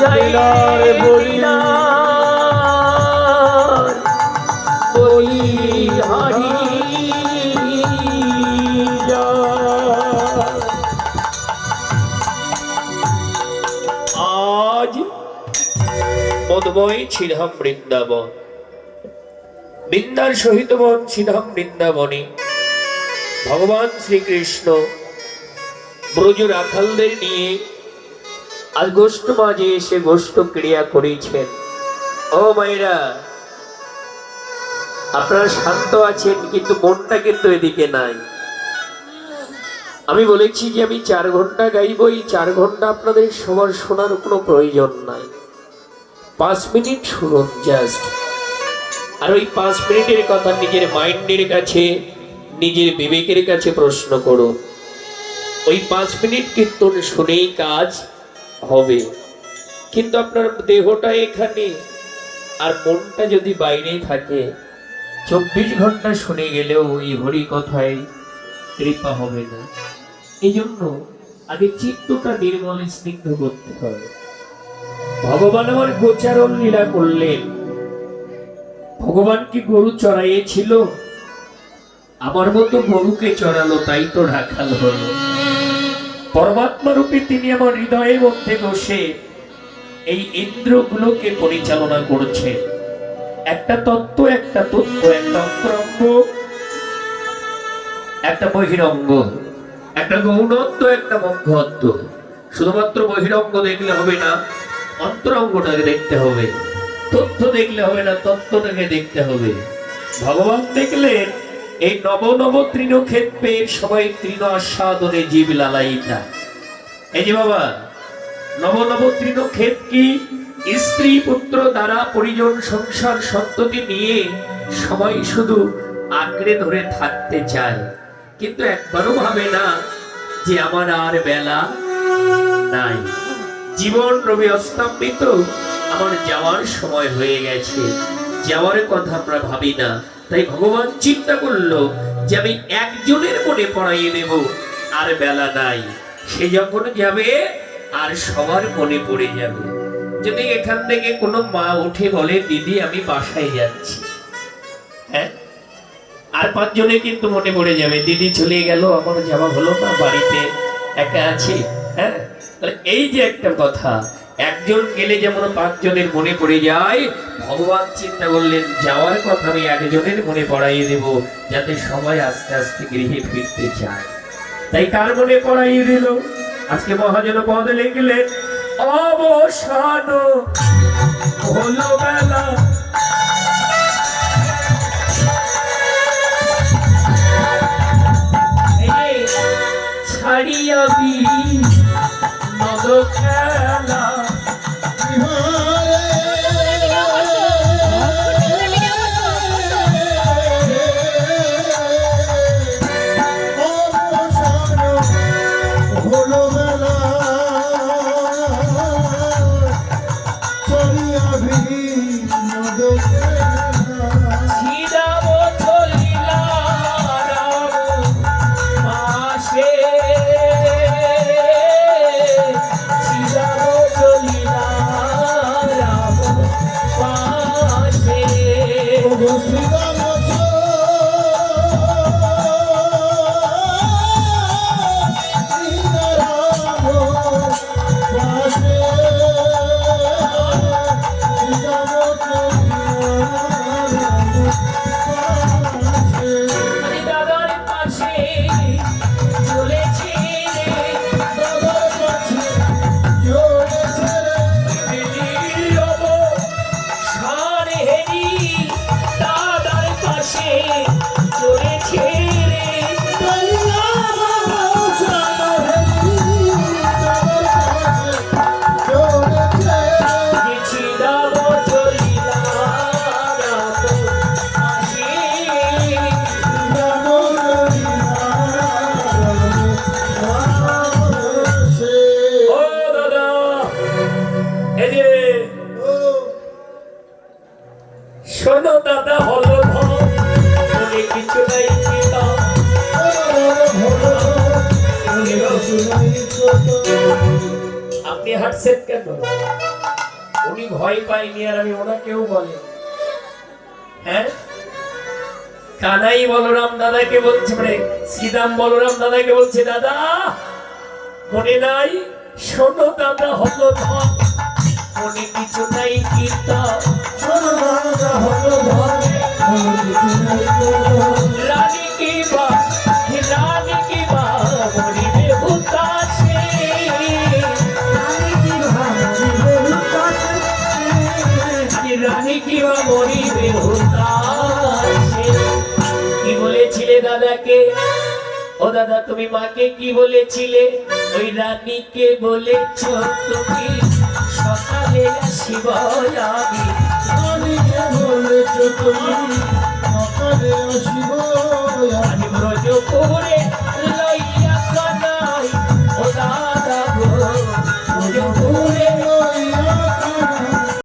বেলার বলি হারি আজ মদময় ছিলাম বৃন্দাবন, বৃন্দার সহিত বন ছিলাম বৃন্দাবনে। ভগবান শ্রীকৃষ্ণ ব্রজ রাখালদের নিয়ে আজ গোষ্ঠ মাঝে এসে গোষ্ঠ ক্রিয়া করেছেন। ও মায়েরা, আপনারা শান্ত আছেন, কিন্তু মনটা কিন্তু এদিকে নাই। আমি বলেছি যে আমি 4 ঘন্টা গাইব, এই 4 ঘন্টা আপনাদের সবার শোনার কোনো প্রয়োজন নাই। 5 মিনিট শুনুন জাস্ট। আর ওই 5 মিনিটের কথা নিজের মাইন্ডের কাছে, নিজের বিবেকের কাছে প্রশ্ন করুন। ওই 5 মিনিট কীর্তন শুনেই কাজ হবে, কিন্তু আপনার দেহটা এখানে আর মনটা যদি বাইরে থাকে, 24 ঘন্টা শুনে গেলেও এই হরি কথায় কৃপা হবে না। এই জন্য আগে চিত্তটা নির্মল স্নিগ্ধ করতে হবে। ভগবান আমার গোচারণ লীলা করলেন। ভগবান কি গরু চড়াইয়েছিল? আমার মতো গরুকে চড়ালো, তাই তো রাখাল হলো। পরমাত্মা রূপে তিনি আমার হৃদয়ের মধ্যে বসে এই ইন্দ্রগুলোকে পরিচালনা করছেন। একটা তত্ত্ব, একটা তথ্য, একটা অন্তরঙ্গ, একটা বহিরঙ্গ, একটা গৌণত্ব, একটা মধ্যত্ব। শুধুমাত্র বহিরঙ্গ দেখলে হবে না, অন্তরঙ্গটাকে দেখতে হবে। তথ্য দেখলে হবে না, তত্ত্বটাকে দেখতে হবে। ভগবান দেখলেন এই নব নব তৃণক্ষেত্রে সবাই তৃণ আস্বাদনে জীব লালাইতা। এই যে বাবা, নব নব তৃণক্ষেত কি? স্ত্রী পুত্র দ্বারা পরিজন সংসার সন্ততি নিয়ে সবাই শুধু আঁকড়ে ধরে থাকতে চায়, কিন্তু একবারও ভাবে না যে আমার আর বেলা নাই, জীবন রবি অস্তম্ভিত, আমার যাওয়ার সময় হয়ে গেছে। যাওয়ার কথা আমরা ভাবি না। তাই ভগবান চিন্তা করলো যে আমি একজনের মনে পড়াইয়ে দেব, আর বেলা নাই। সে যখন যাবে আর সবার মনে পড়ে যাবে। যদি এখান থেকে কোনো মা উঠে বলে, দিদি আমি বাসায় যাচ্ছি, হ্যাঁ, আর 5 জনে কিন্তু মনে পড়ে যাবে, দিদি চলে গেল, আমার যাওয়া হলো না, বাড়িতে একা আছি। হ্যাঁ, তাহলে এই যে একটা কথা, একজন গেলে যেমন 5 জনের মনে পড়ে যায়, ভগবান চিন্তা করলেন যাওয়ার কথা আমি একজনের মনে পড়াইয়ে দেব, যাতে সবাই আস্তে আস্তে গৃহে ফিরতে চায়। তাই কার মনে পড়াইয়ে দিল? আজকে মহাজন পদ লিখলেন, অবসান হলো বেলা, ছাড়িয়া নদ খেলা, শোনো দাদা, হলো কিছু নাই, আপনি হাঁটছেন কেন? ভয় পাইনি আর আমি ওনাকেও বলে হ্যাঁ কানাই বলরাম দাদাকে বলছে মানে শ্রীরাম বলরাম দাদাকে বলছে দাদা মনে নাই শোনো দাদা হলো ধন মনে কিছু নাই কীর্তন শোনো দাদা হলো ধন রানী কি বা মরিবে হুতাশে রানী কি বা মরিবে হুতাশে কি বলেছিলে দাদাকে ও দাদা তুমি মাকে কি বলেছিলে ওই রানীকে বলেছ তুমি সকালে আসিব আমি রানীকে বলেছ তুমি সকালে আসিব আমি ব্রজ করে লইয়া কানাই ও দাদা গো ব্রজ করে